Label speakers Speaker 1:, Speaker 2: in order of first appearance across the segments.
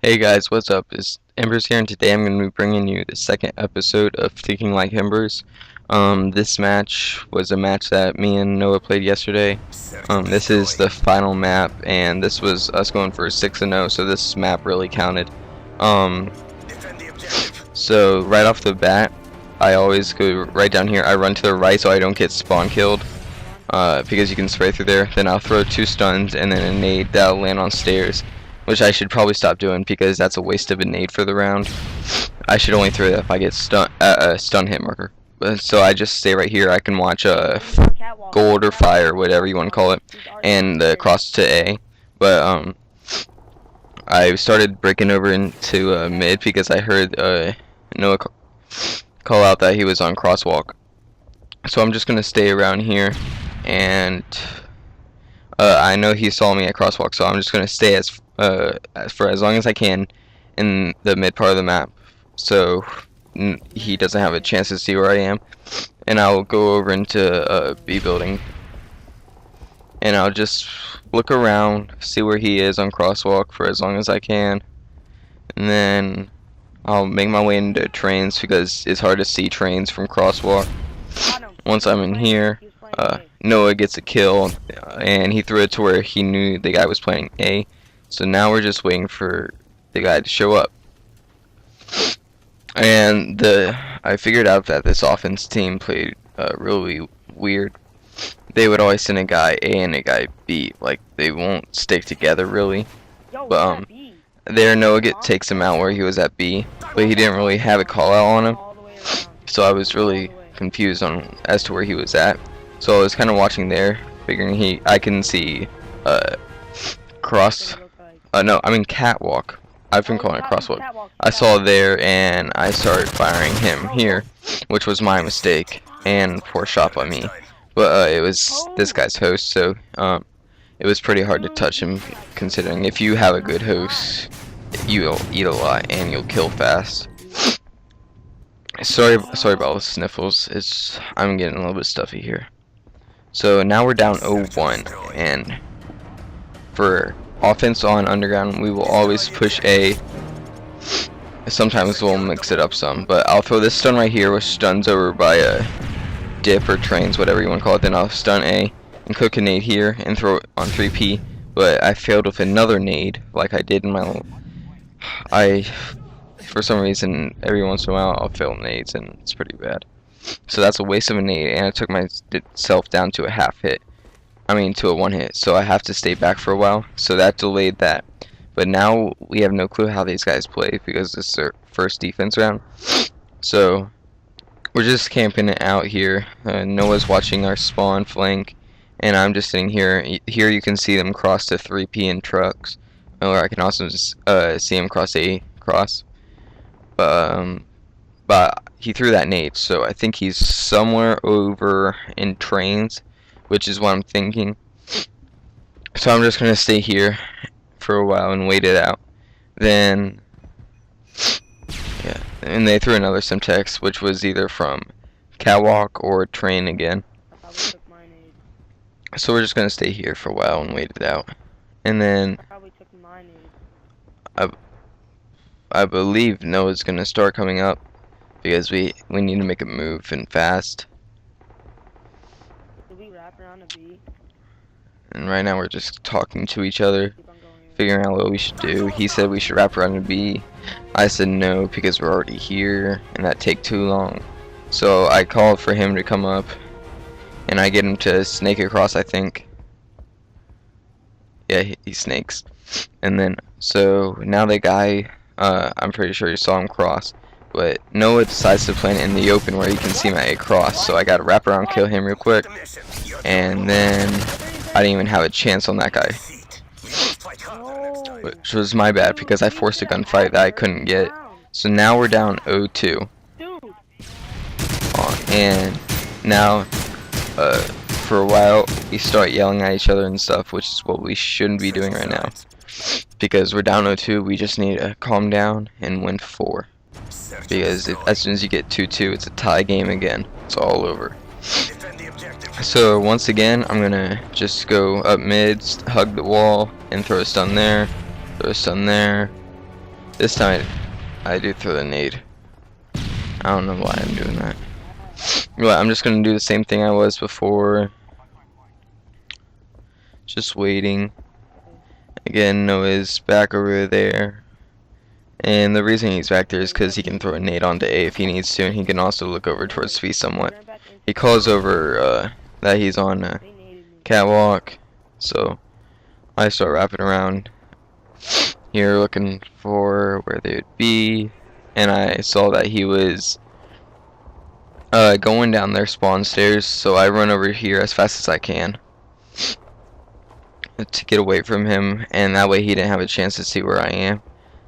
Speaker 1: Hey guys, what's up? It's mBurs here, and today I'm going to be bringing you the second episode of Thinking Like mBurs. This match was a match that me and Noah played yesterday. This is the final map, and this was us going for a 6-0, so this map really counted. So right off the bat, I always go right down here. I run to the right so I don't get spawn killed, because you can spray through there. Then I'll throw 2 stuns and then a nade that'll land on stairs, which I should probably stop doing because that's a waste of a nade for the round. I should only throw that if I get stun hit marker. So I just stay right here. I can watch gold or fire, whatever you want to call it, and cross to A. But I started breaking over into mid because I heard Noah call out that he was on crosswalk. So I'm just gonna stay around here, and I know he saw me at crosswalk, so I'm just gonna stay for as long as I can in the mid part of the map, so he doesn't have a chance to see where I am. And I'll go over into B building, and I'll just look around, see where he is on crosswalk for as long as I can, and then I'll make my way into trains because it's hard to see trains from crosswalk. Once I'm in here, Noah gets a kill, and he threw it to where he knew the guy was playing A. So now we're just waiting for the guy to show up. And I figured out that this offense team played really weird. They would always send a guy A and a guy B. Like, they won't stick together really. But there Noah takes him out where he was at B, but he didn't really have a call out on him. So I was really confused as to where he was at. So I was kind of watching there, figuring I can see catwalk. I've been calling it crosswalk. I saw there, and I started firing him here, which was my mistake and poor shot by me. But it was this guy's host, so it was pretty hard to touch him, considering if you have a good host, you'll eat a lot and you'll kill fast. Sorry about the sniffles. I'm getting a little bit stuffy here. So now we're down 0-1, and for offense on underground, we will always push A. Sometimes we'll mix it up some, but I'll throw this stun right here, which stuns over by a dip or trains, whatever you want to call it. Then I'll stun A and cook a nade here and throw it on 3P. But I failed with another nade, like I did in my. For some reason, every once in a while, I'll fail nades, and it's pretty bad. So that's a waste of a nade, and I took myself down to a half hit. To a 1 hit, so I have to stay back for a while, so that delayed that. But now we have no clue how these guys play because this is their first defense round. So we're just camping it out here. Noah's watching our spawn flank, and I'm just sitting here. Here you can see them cross to 3P in trucks, or I can also just see him cross A cross. But he threw that nade, so I think he's somewhere over in trains, which is what I'm thinking. So I'm just gonna stay here for a while and wait it out. Then, yeah, and they threw another Simtex, which was either from catwalk or train again. So we're just gonna stay here for a while and wait it out. And then I believe Noah's gonna start coming up because we need to make a move and fast. And right now we're just talking to each other, figuring out what we should do. He said we should wrap around a B. I said no because we're already here and that'd take too long. So I called for him to come up, and I get him to snake across, I think. Yeah, he snakes. And then, so now the guy, I'm pretty sure you saw him cross. But Noah decides to plant it in the open where he can see my cross. So I gotta wrap around, kill him real quick. And then I didn't even have a chance on that guy, which was my bad because I forced a gunfight that I couldn't get. So now we're down 0-2. And now, for a while, we start yelling at each other and stuff, which is what we shouldn't be doing right now. Because we're down 0-2, we just need to calm down and win 4. Because as soon as you get 2-2, it's a tie game again. It's all over. So once again, I'm gonna just go up mid, hug the wall, and throw a stun there, throw a stun there, This time I do throw the nade. I don't know why I'm doing that. But I'm just gonna do the same thing I was before. Just waiting. Again, Noah's back over there. And the reason he's back there is because he can throw a nade onto A if he needs to, and he can also look over towards B somewhat. He calls over that he's on catwalk, so I start wrapping around here looking for where they would be, and I saw that he was going down their spawn stairs, so I run over here as fast as I can to get away from him, and that way he didn't have a chance to see where I am.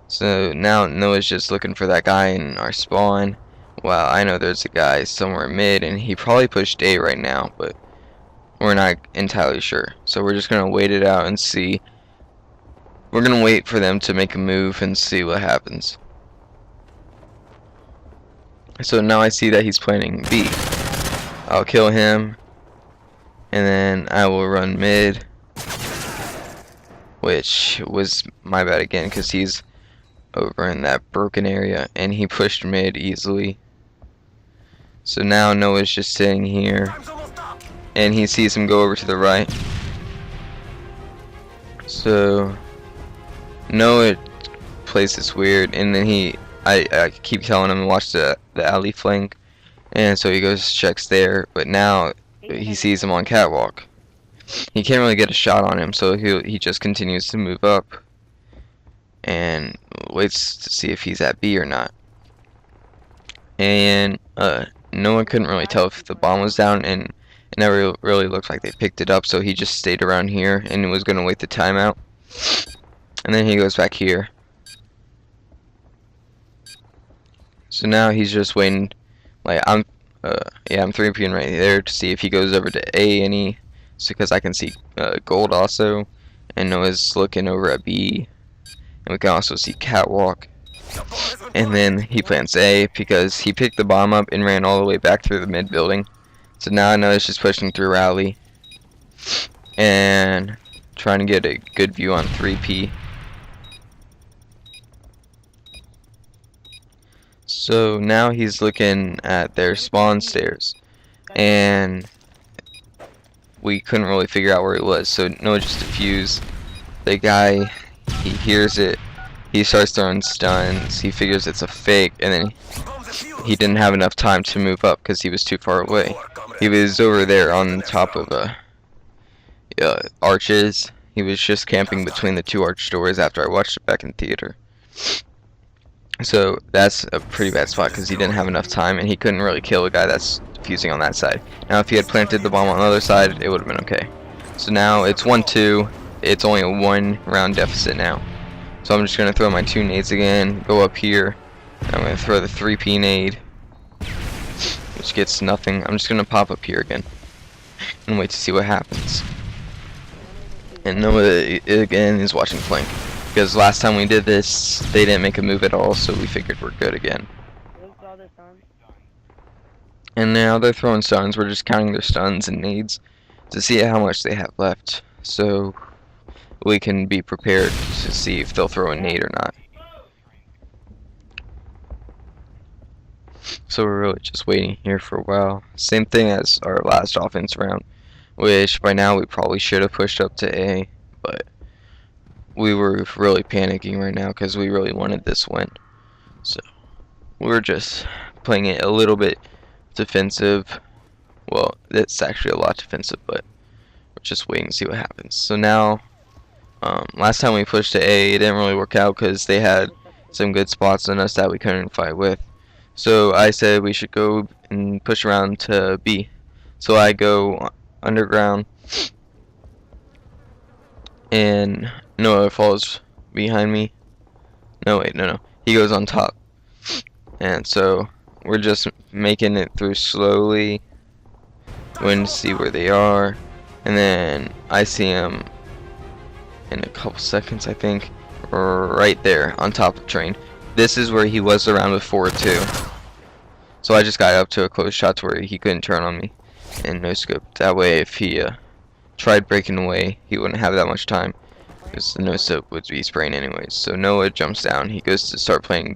Speaker 1: So now Noah's just looking for that guy in our spawn. Well, I know there's a guy somewhere mid, and he probably pushed A right now, but we're not entirely sure. So we're just gonna wait it out and see. We're gonna wait for them to make a move and see what happens. So now I see that he's planning B. I'll kill him, and then I will run mid, which was my bad again because he's over in that broken area, and he pushed mid easily. So now Noah's just sitting here, and he sees him go over to the right. So Noah plays this weird, and then I keep telling him to watch the alley flank, and so he goes checks there, but now he sees him on catwalk. He can't really get a shot on him, so he just continues to move up and waits to see if he's at B or not. And no one couldn't really tell if the bomb was down, and it never really looked like they picked it up, so he just stayed around here and was gonna wait the timeout. And then he goes back here. So now he's just waiting. Like I'm 3Ping right there to see if he goes over to A, and it's because I can see gold also, and Noah's looking over at B, and we can also see catwalk. And then he plants A because he picked the bomb up and ran all the way back through the mid building. So now I know it's just pushing through alley and trying to get a good view on 3P. So now he's looking at their spawn stairs, and we couldn't really figure out where he was. So Noah just defused the guy. He hears it. He starts throwing stuns. He figures it's a fake, and then he didn't have enough time to move up because he was too far away. He was over there on top of arches. He was just camping between the two arch doors after I watched it back in theater. So that's a pretty bad spot because he didn't have enough time, and he couldn't really kill a guy that's defusing on that side. Now if he had planted the bomb on the other side, it would have been okay. So now it's 1-2. It's only a 1 round deficit now. So I'm just going to throw my 2 nades again, go up here, and I'm going to throw the 3P nade, which gets nothing. I'm just going to pop up here again and wait to see what happens. And Noah again is watching flank, because last time we did this, they didn't make a move at all, so we figured we're good again. And now they're throwing stuns. We're just counting their stuns and nades to see how much they have left, so we can be prepared to see if they'll throw a nade or not. So we're really just waiting here for a while. Same thing as our last offense round, which by now we probably should have pushed up to A, but we were really panicking right now because we really wanted this win. So we're just playing it a little bit defensive. Well, it's actually a lot defensive, but we're just waiting to see what happens. So now, last time we pushed to A, it didn't really work out because they had some good spots on us that we couldn't fight with. So I said we should go and push around to B. So I go underground, and Noah falls behind me. No, wait, no. He goes on top. And so we're just making it through slowly. Waiting to see where they are. And then I see him in a couple seconds, I think, right there on top of the train. This is where he was around before too. So I just got up to a close shot to where he couldn't turn on me and no scope. That way if he tried breaking away, he wouldn't have that much time. because no soap would be spraying anyways. So Noah jumps down. He goes to start playing.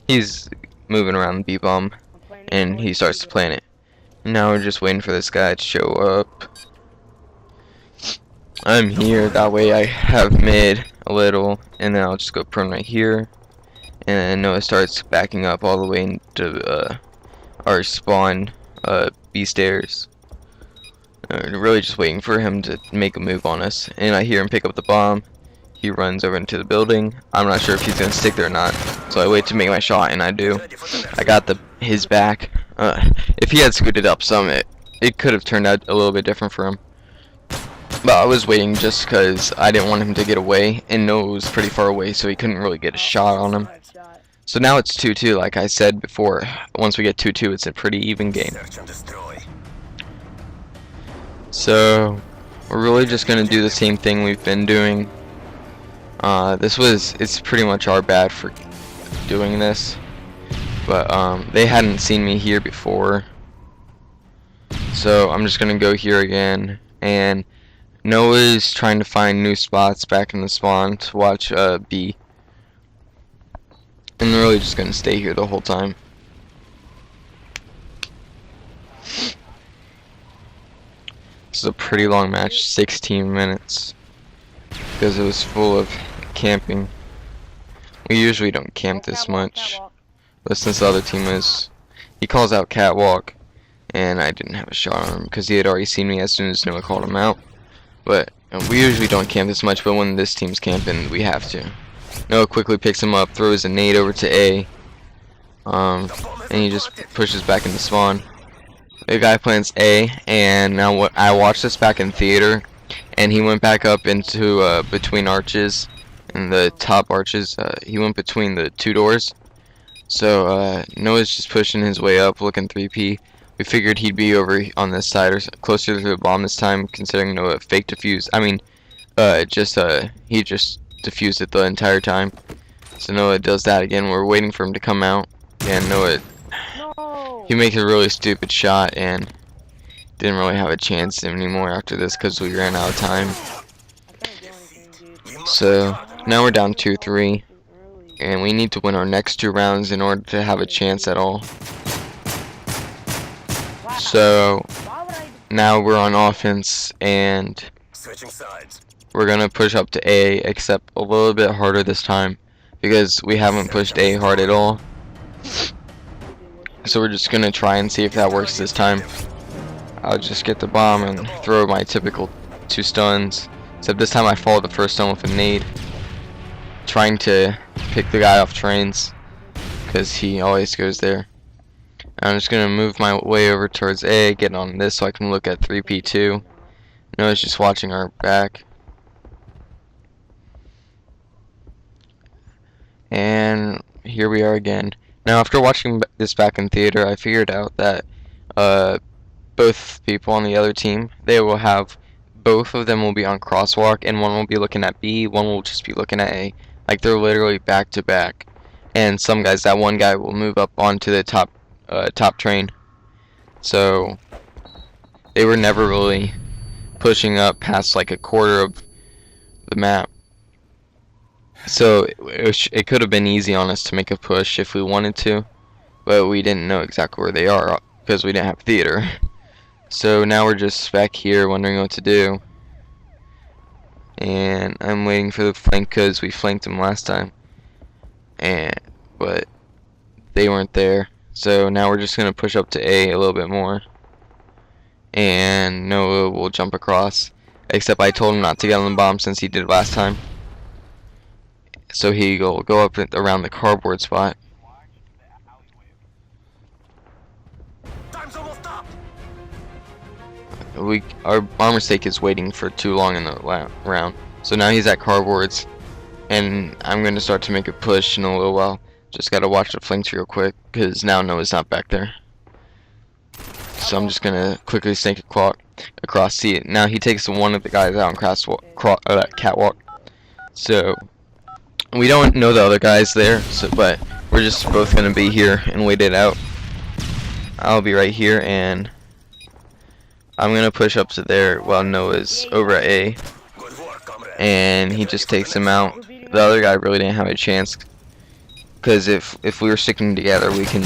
Speaker 1: He's moving around the B-bomb, and he starts to plant it. Now we're just waiting for this guy to show up. I'm here, that way I have mid a little, and then I'll just go prone right here. And then Noah starts backing up all the way into our spawn B stairs. Really just waiting for him to make a move on us. And I hear him pick up the bomb. He runs over into the building. I'm not sure if he's gonna stick there or not, so I wait to make my shot, and I do. I got his back. If he had scooted up some, it could have turned out a little bit different for him. But I was waiting just because I didn't want him to get away, and Noah was pretty far away, so he couldn't really get a shot on him. So now it's 2-2, like I said before. Once we get 2-2, it's a pretty even game. So we're really just gonna do the same thing we've been doing. It's pretty much our bad for doing this, but they hadn't seen me here before, so I'm just gonna go here again. And Noah's trying to find new spots back in the spawn to watch B. I'm really just gonna stay here the whole time. This is a pretty long match, 16 minutes, because it was full of camping. We usually don't camp this much, but since the other team he calls out catwalk, and I didn't have a shot on him because he had already seen me as soon as Noah called him out. But we usually don't camp this much, but when this team's camping, we have to. Noah quickly picks him up, throws a nade over to A, and he just pushes back into spawn. The guy plants A, and now I watched this back in theater, and he went back up into between arches, and the top arches. He went between the two doors. So Noah's just pushing his way up, looking 3P. We figured he'd be over on this side or closer to the bomb this time, considering Noah fake defused. I mean, he just defused it the entire time. So Noah does that again. We're waiting for him to come out, and Noah, he makes a really stupid shot and didn't really have a chance anymore after this because we ran out of time. So now we're down 2-3, and we need to win our next 2 rounds in order to have a chance at all. So now we're on offense, and we're gonna push up to A, except a little bit harder this time because we haven't pushed A hard at all. So we're just gonna try and see if that works this time. I'll just get the bomb and throw my typical 2 stuns, except this time I followed the first stun with a nade, trying to pick the guy off trains because he always goes there. I'm just gonna move my way over towards A, get on this so I can look at 3P2. Noah's just watching our back. And here we are again. Now after watching this back in theater, I figured out that both people on the other team, both of them will be on crosswalk, and one will be looking at B, one will just be looking at A. Like they're literally back to back. And some guys, that one guy will move up onto the top train. So they were never really pushing up past like a quarter of the map. So it could have been easy on us to make a push if we wanted to, but we didn't know exactly where they are because we didn't have theater. So now we're just back here wondering what to do, and I'm waiting for the flank because we flanked them last time, but they weren't there. So now we're just gonna push up to A a little bit more, and Noah will jump across, except I told him not to get on the bomb since he did last time. So he'll go up around the cardboard spot. Our mistake is waiting for too long in the round. So now he's at cardboards, and I'm going to start to make a push in a little while. Just got to watch the flanks real quick, because now Noah's not back there. So I'm just going to quickly snake a clock across. See, now he takes one of the guys out on catwalk. So we don't know the other guys there, but we're just both going to be here and wait it out. I'll be right here, and I'm gonna push up to there while Noah's over at A, and he just takes him out. The other guy really didn't have a chance, because if we were sticking together, we can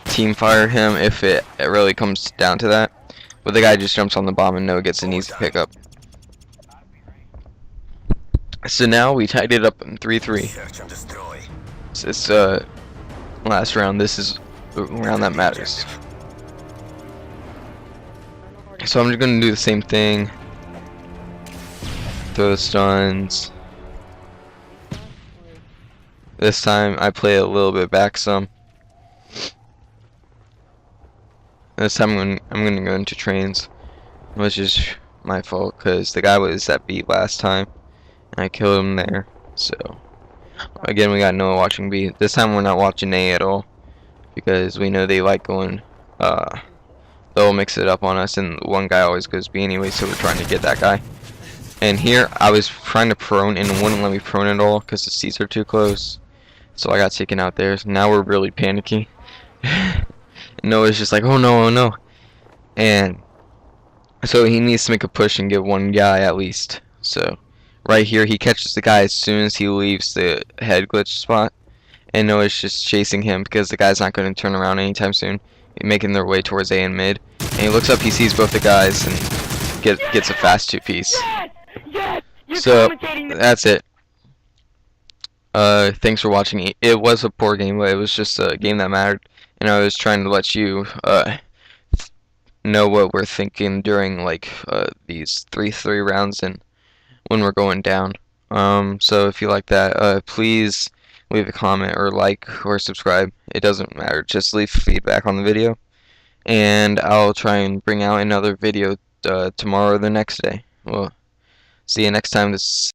Speaker 1: team fire him if it really comes down to that. But the guy just jumps on the bomb and Noah gets an easy pickup. So now we tied it up in 3-3. This last round, this is the round that matters. So I'm just gonna do the same thing. Throw the stuns. This time I play a little bit back some. This time I'm gonna go into trains, which is my fault because the guy was at B last time and I killed him there. So again, we got Noah watching B. This time we're not watching A at all because we know they like going. They'll mix it up on us, and one guy always goes B anyway, so we're trying to get that guy. And here I was trying to prone and it wouldn't let me prone at all because the seats are too close. So I got taken out there. So now we're really panicky. Noah's just like, oh no, oh no. And so he needs to make a push and get one guy at least. So right here he catches the guy as soon as he leaves the head glitch spot. And Noah's just chasing him because the guy's not going to turn around anytime soon. Making their way towards A and mid. And he looks up, he sees both the guys, and gets a fast 2-piece. So that's it. Thanks for watching. It was a poor game, but it was just a game that mattered. And I was trying to let you know what we're thinking during like these 3-3 rounds and when we're going down. So if you like that, please leave a comment or like or subscribe. It doesn't matter. Just leave feedback on the video, and I'll try and bring out another video tomorrow or the next day. Well, see you next time. This